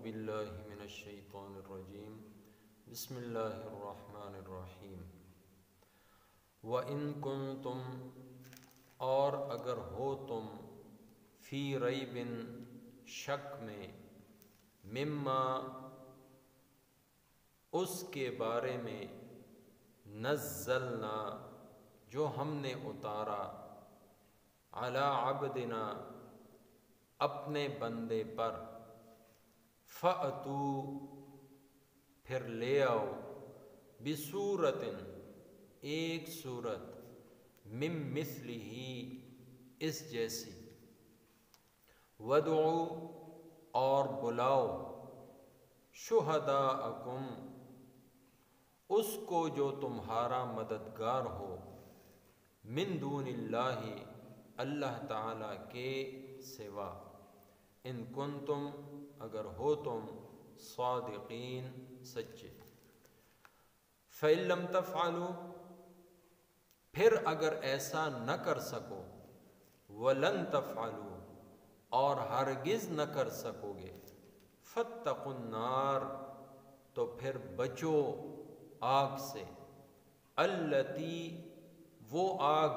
باللہ من الشیطان الرجیم بسم اللہ الرحمن الرحیم وَإِن كُنتُمْ اور اگر ہو تم فی ریب شک میں مما اس کے بارے میں نزلنا جو ہم نے اتارا علی عبدنا اپنے بندے پر فَأْتُوا پھر لے آؤ بِصُورَةٍ ایک صورت مِن مِثْلِهِ اس جیسی وَادْعُوا اور بلاؤ شُہَدَاءَکُمْ اس کو جو تمہارا مددگار ہو من دون اللہ اللہ تعالی کے سوا ان کنتم اگر ہو تم صادقین سچے فَإِن لَمْ تَفْعَلُوا پھر اگر ایسا نہ کر سکو وَلَن تَفْعَلُوا اور ہرگز نہ کر سکو گے فَاتَّقُوا النَّارَ تو پھر بچو آگ سے التی وہ آگ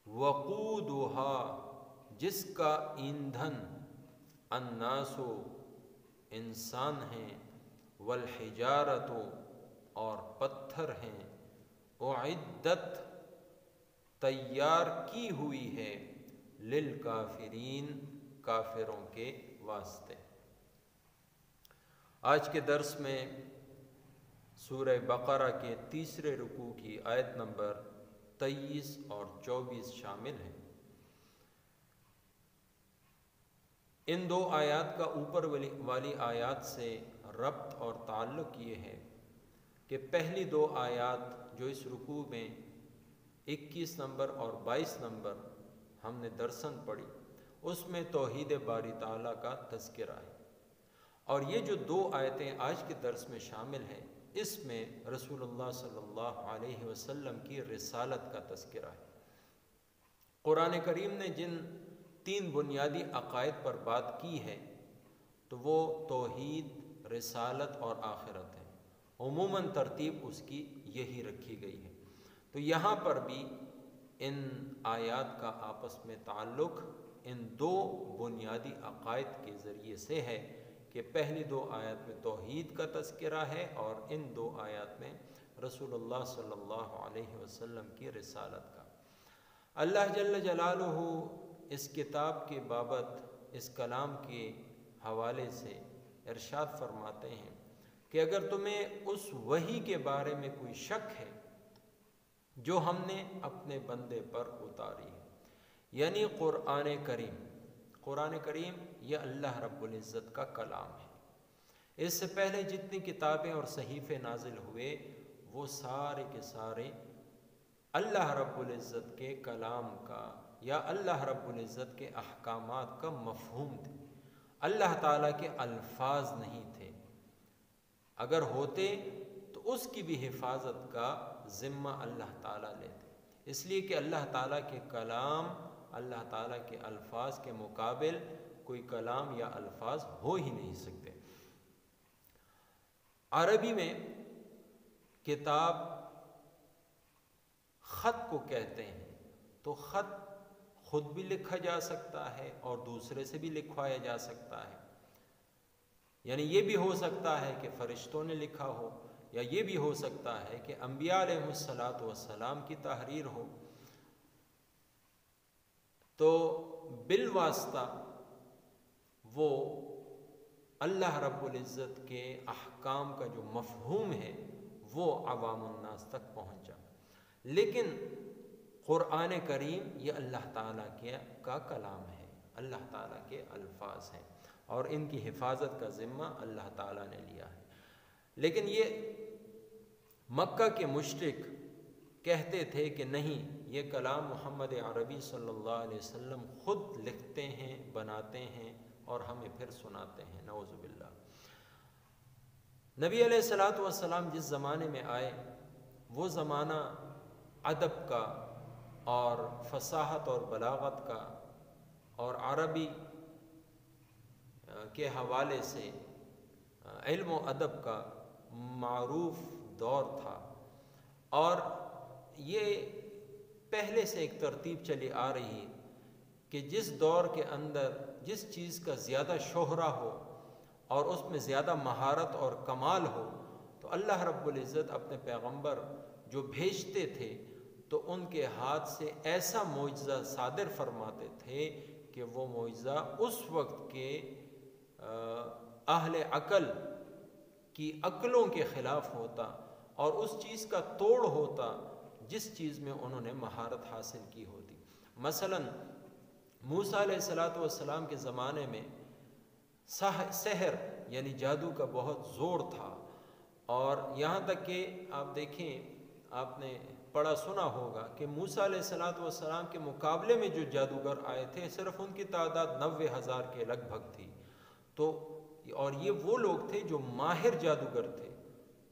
وقودها جس کا ایندھن الناس انسان ہیں والحجارت اور پتھر ہیں اعدت تیار کی ہوئی ہے للکافرین کافروں کے واسطے۔ آج کے درس میں سورہ بقرہ کے تیسرے رکوع کی آیت نمبر 23 اور 24 شامل ہیں۔ ان دو آیات کا اوپر والی آیات سے ربط اور تعلق یہ ہے کہ پہلی دو آیات جو اس رکوع میں 21 نمبر اور 22 نمبر ہم نے درسن پڑھی اس میں توحید باری تعالیٰ کا تذکرہ ہے، اور یہ جو دو آیتیں آج کے درس میں شامل ہیں اس میں رسول اللہ صلی اللہ علیہ وسلم کی رسالت کا تذکرہ ہے۔ قرآن کریم نے جن تین بنیادی عقائد پر بات کی ہے تو وہ توحید، رسالت اور آخرت ہے۔ عموماً ترتیب اس کی یہی رکھی گئی ہے، تو یہاں پر بھی ان آیات کا آپس میں تعلق ان دو بنیادی عقائد کے ذریعے سے ہے کہ پہلی دو آیات میں توحید کا تذکرہ ہے اور ان دو آیات میں رسول اللہ صلی اللہ علیہ وسلم کی رسالت کا۔ اللہ جل جلالہ اس کتاب کے بابت اس کلام کے حوالے سے ارشاد فرماتے ہیں کہ اگر تمہیں اس وحی کے بارے میں کوئی شک ہے جو ہم نے اپنے بندے پر اتاری ہے، یعنی قرآن کریم یہ اللہ رب العزت کا کلام ہے۔ اس سے پہلے جتنی کتابیں اور صحیفے نازل ہوئے وہ سارے کے سارے اللہ رب العزت کے کلام کا یا اللہ رب العزت کے احکامات کا مفہوم تھے، اللہ تعالیٰ کے الفاظ نہیں تھے۔ اگر ہوتے تو اس کی بھی حفاظت کا ذمہ اللہ تعالیٰ لیتے، اس لیے کہ اللہ تعالیٰ کے کلام، اللہ تعالیٰ کے الفاظ کے مقابل کوئی کلام یا الفاظ ہو ہی نہیں سکتے۔ عربی میں کتاب خط کو کہتے ہیں، تو خط خود بھی لکھا جا سکتا ہے اور دوسرے سے بھی لکھوایا جا سکتا ہے، یعنی یہ بھی ہو سکتا ہے کہ فرشتوں نے لکھا ہو، یا یہ بھی ہو سکتا ہے کہ انبیاء علیہ السلام کی تحریر ہو۔ تو بالواسطہ وہ اللہ رب العزت کے احکام کا جو مفہوم ہے وہ عوام الناس تک پہنچا، لیکن قرآن کریم یہ اللہ تعالیٰ کا کلام ہے، اللہ تعالیٰ کے الفاظ ہیں اور ان کی حفاظت کا ذمہ اللہ تعالیٰ نے لیا ہے۔ لیکن یہ مکہ کے مشرک کہتے تھے کہ نہیں، یہ کلام محمد عربی صلی اللہ علیہ وسلم خود لکھتے ہیں، بناتے ہیں اور ہمیں پھر سناتے ہیں، نعوذ باللہ۔ نبی علیہ السلام جس زمانے میں آئے وہ زمانہ ادب کا اور فصاحت اور بلاغت کا اور عربی کے حوالے سے علم و ادب کا معروف دور تھا، اور یہ پہلے سے ایک ترتیب چلی آ رہی کہ جس دور کے اندر جس چیز کا زیادہ شہرہ ہو اور اس میں زیادہ مہارت اور کمال ہو، تو اللہ رب العزت اپنے پیغمبر جو بھیجتے تھے تو ان کے ہاتھ سے ایسا معجزہ صادر فرماتے تھے کہ وہ معجزہ اس وقت کے اہل عقل کی عقلوں کے خلاف ہوتا اور اس چیز کا توڑ ہوتا جس چیز میں انہوں نے مہارت حاصل کی ہوتی۔ مثلا موسیٰ علیہ السلام کے زمانے میں سحر یعنی جادو کا بہت زور تھا، اور یہاں تک کہ آپ دیکھیں، آپ نے پڑھا سنا ہوگا کہ موسیٰ علیہ السلام کے مقابلے میں جو جادوگر آئے تھے صرف ان کی تعداد 90,000 کے لگ بھگ تھی، تو اور یہ وہ لوگ تھے جو ماہر جادوگر تھے،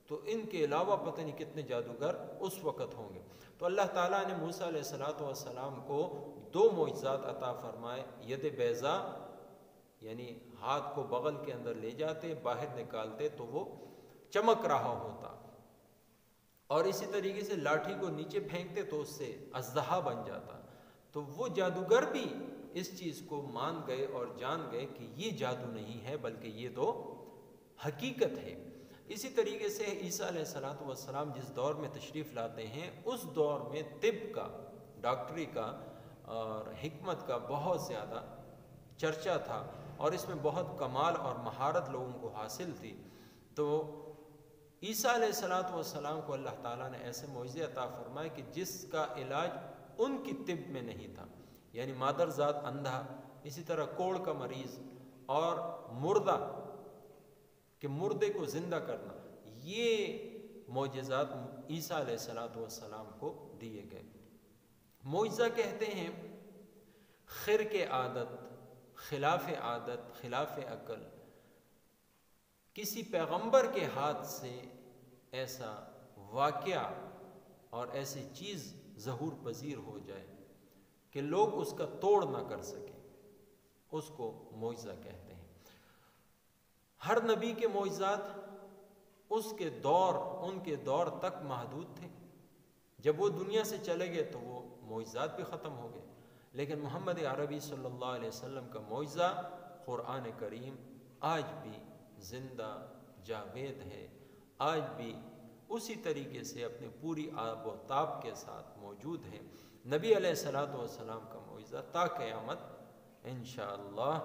تو ان کے علاوہ پتہ نہیں کتنے جادوگر اس وقت ہوں گے۔ تو اللہ تعالیٰ نے موسیٰ علیہ السلام کو 2 معجزات عطا فرمائے، ید بیضا یعنی ہاتھ کو بغل کے اندر لے جاتے، باہر نکالتے تو وہ چمک رہا ہوتا، اور اسی طریقے سے لاٹھی کو نیچے پھینکتے تو اس سے اژدہا بن جاتا۔ تو وہ جادوگر بھی اس چیز کو مان گئے اور جان گئے کہ یہ جادو نہیں ہے بلکہ یہ تو حقیقت ہے۔ اسی طریقے سے عیسیٰ علیہ السلام جس دور میں تشریف لاتے ہیں، اس دور میں طب کا، ڈاکٹری کا اور حکمت کا بہت زیادہ چرچا تھا، اور اس میں بہت کمال اور مہارت لوگوں کو حاصل تھی۔ تو عیسیٰ علیہ السلام کو اللہ تعالیٰ نے ایسے معجزے عطا فرمائے کہ جس کا علاج ان کی طب میں نہیں تھا، یعنی مادرزاد اندھا، اسی طرح کوڑ کا مریض اور مردہ کہ مردے کو زندہ کرنا، یہ معجزات عیسیٰ علیہ السلام کو دیے گئے۔ معجزہ کہتے ہیں خرق عادت، خلاف عادت، خلاف عقل، کسی پیغمبر کے ہاتھ سے ایسا واقعہ اور ایسی چیز ظہور پذیر ہو جائے کہ لوگ اس کا توڑ نہ کر سکیں، اس کو معجزہ کہتے ہیں۔ ہر نبی کے معجزات اس کے دور، ان کے دور تک محدود تھے، جب وہ دنیا سے چلے گئے تو وہ معجزات بھی ختم ہو گئے، لیکن محمد عربی صلی اللہ علیہ وسلم کا معجزہ قرآن کریم آج بھی زندہ جاوید ہے، آج بھی اسی طریقے سے اپنے پوری آب و تاب کے ساتھ موجود ہے۔ نبی علیہ السلام کا معجزہ تا قیامت انشاءاللہ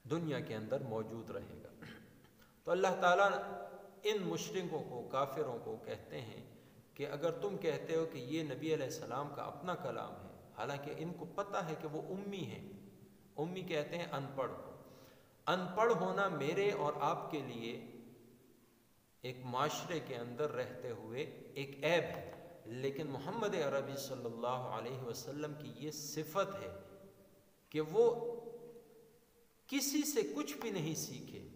دنیا کے اندر موجود رہے گا۔ تو اللہ تعالیٰ ان مشرکوں کو، کافروں کو کہتے ہیں کہ اگر تم کہتے ہو کہ یہ نبی علیہ السلام کا اپنا کلام ہے، حالانکہ ان کو پتہ ہے کہ وہ امی ہیں، امی کہتے ہیں ان پڑھ کو، ان پڑھ ہونا میرے اور آپ کے لیے ایک معاشرے کے اندر رہتے ہوئے ایک عیب ہے، لیکن محمد عربی صلی اللہ علیہ وسلم کی یہ صفت ہے کہ وہ کسی سے کچھ بھی نہیں سیکھے،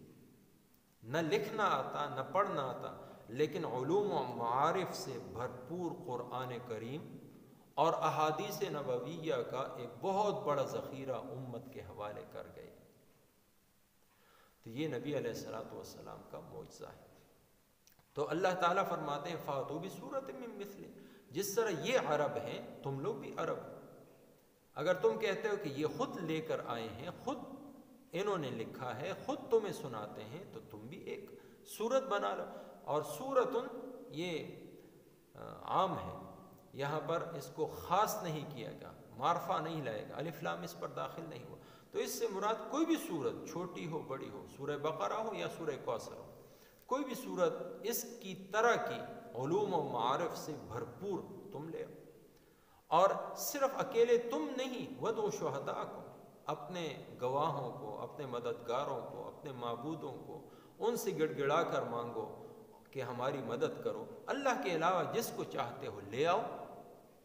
نہ لکھنا آتا نہ پڑھنا آتا، لیکن علوم و معارف سے بھرپور قرآن کریم اور احادیث نبویہ کا ایک بہت بڑا ذخیرہ امت کے حوالے کر گئے۔ تو یہ نبی علیہ السلام کا معجزہ ہے۔ تو اللہ تعالیٰ فرماتے ہیں فاتو بسورۃ من مثلہ، جس طرح یہ عرب ہیں تم لوگ بھی عرب، اگر تم کہتے ہو کہ یہ خود لے کر آئے ہیں، خود انہوں نے لکھا ہے، خود تمہیں سناتے ہیں، تو تم بھی ایک سورت بنا لو۔ اور سورتن یہ عام ہے، یہاں پر اس کو خاص نہیں کیا گیا، معرفہ نہیں لائے گا، الف لام اس پر داخل نہیں ہوا، تو اس سے مراد کوئی بھی سورت، چھوٹی ہو بڑی ہو، سورہ بقرہ ہو یا سورہ کوثر ہو، کوئی بھی سورت اس کی طرح کی علوم و معارف سے بھرپور تم لے آؤ۔ اور صرف اکیلے تم نہیں، وَدْعُوا شُهَدَاءَكُمْ، اپنے گواہوں کو، اپنے مددگاروں کو، اپنے معبودوں کو ان سے گڑ گڑا کر مانگو کہ ہماری مدد کرو، اللہ کے علاوہ جس کو چاہتے ہو لے آؤ،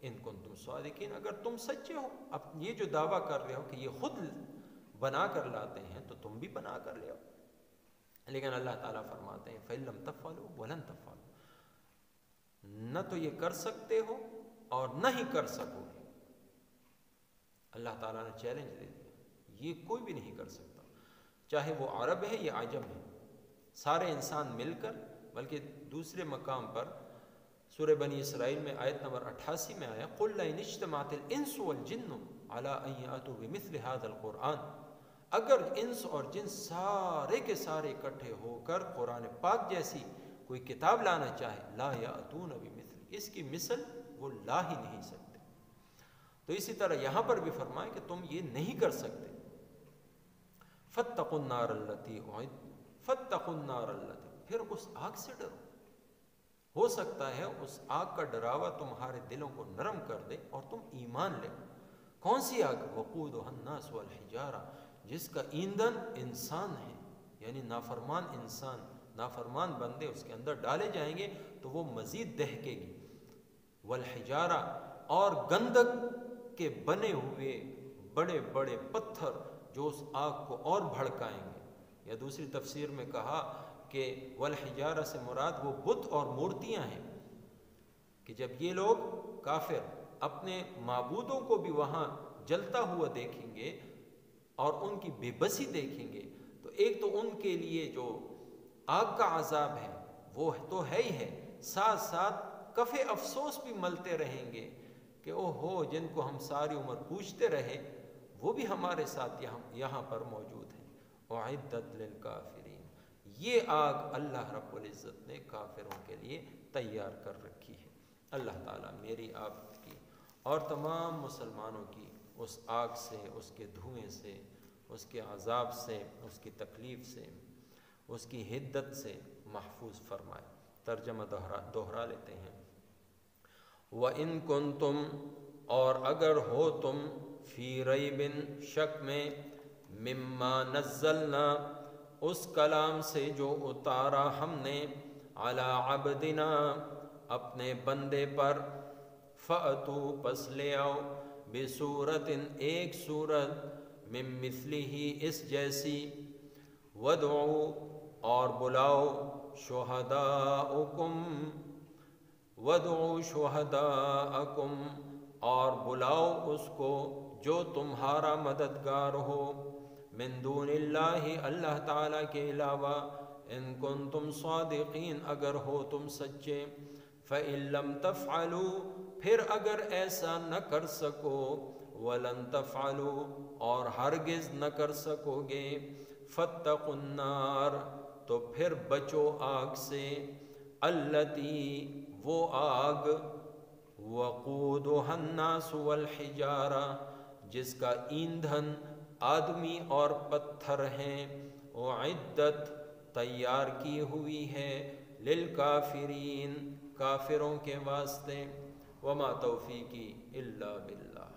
ان کنتم صادقین، اگر تم سچے ہو۔ اب یہ جو دعویٰ کر رہے ہو کہ یہ خود بنا کر لاتے ہیں تو تم بھی بنا کر لے آؤ، لیکن اللہ تعالیٰ فرماتے ہیں فَإِن لَمْ تَفْعَلُوا وَلَن تَفْعَلُوا، نہ تو یہ کر سکتے ہو اور نہ ہی کر سکو گے۔ اللہ تعالیٰ نے چیلنج دے دیا، یہ کوئی بھی نہیں کر سکتا۔ چاہے وہ عرب ہے یا عجم ہے، سارے انسان مل کر، بلکہ دوسرے مقام پر سورہ بنی اسرائیل میں آیت نمبر 88 میں آیا قُلْ لَئِنِ اجْتَمَعَتِ الْإِنسُ وَالْجِنُّ عَلَىٰ أَن يَأْتُوا بِمِثْلِ هَٰذَا الْقُرْآنِ، اگر انس اور جن سارے کے سارے اکٹھے ہو کر قرآن پاک جیسی کوئی کتاب لانا چاہے، لا یأتون بمثل، اس کی مثل وہ لا ہی نہیں سکتے۔ تو اسی طرح یہاں پر بھی فرمائے کہ تم یہ نہیں کر سکتے۔ فَاتَّقُوا النَّارَ الَّتِي أُعِدَّتْ، فَاتَّقُوا النَّارَ الَّتِي، پھر اس آگ سے ڈرو۔ ہو سکتا ہے اس آگ کا ڈراوا تمہارے دلوں کو نرم کر دے اور تم ایمان لے۔ کون سی آگ؟ وقودها الناس والحجارہ، جس کا ایندھن انسان ہے، یعنی نافرمان انسان، نافرمان بندے اس کے اندر ڈالے جائیں گے تو وہ مزید دہکے گی۔ والحجارہ، اور گندک کے بنے ہوئے بڑے بڑے پتھر جو اس آگ کو اور بھڑکائیں گے، یا دوسری تفسیر میں کہا کہ والحجارہ سے مراد وہ بت اور مورتیاں ہیں، کہ جب یہ لوگ کافر اپنے معبودوں کو بھی وہاں جلتا ہوا دیکھیں گے اور ان کی بے بسی دیکھیں گے، تو ایک تو ان کے لیے جو آگ کا عذاب ہے وہ تو ہے ہی ہے، ساتھ ساتھ کف افسوس بھی ملتے رہیں گے کہ او ہو، جن کو ہم ساری عمر پوچھتے رہے وہ بھی ہمارے ساتھ یہاں پر موجود ہیں۔ اعدت للکافرین، یہ آگ اللہ رب العزت نے کافروں کے لیے تیار کر رکھی ہے۔ اللہ تعالیٰ میری آپ کی اور تمام مسلمانوں کی اس آگ سے، اس کے دھوئیں سے، اس کے عذاب سے، اس کی تکلیف سے، اس کی حدت سے محفوظ فرمائے۔ ترجمہ دوہرا لیتے ہیں۔ وَإِن كُنتُمْ، اور اگر ہو تم، فی ریب، شک میں، مما نزلنا، اس کلام سے جو اتارا ہم نے، علی عبدنا، اپنے بندے پر، فَأْتُوا، پس لے آؤ، بصورت، ایک صورت، من مثلہ، اس جیسی، وَادْعُوا، اور بلاؤ، شہداءکم، وَادْعُوا شہداءکم، اور بلاؤ اس کو جو تمہارا مددگار ہو، من دون اللہ، اللہ تعالیٰ کے علاوہ، ان کنتم صادقین، اگر ہو تم سچے، فَإِن لَمْ تَفْعَلُوا، پھر اگر ایسا نہ کر سکو، وَلَن تَفْعَلُوا، اور ہرگز نہ کر سکو گے، فَاتَّقُوا النَّارَ، تو پھر بچو آگ سے، الَّتِی، وہ آگ، وَقُودُهَا النَّاسُ وَالْحِجَارَةُ، جس کا ایندھن آدمی اور پتھر ہیں، اعدت، تیار کی ہوئی ہے، للکافرین، کافروں کے واسطے، وما توفیقی الا باللہ۔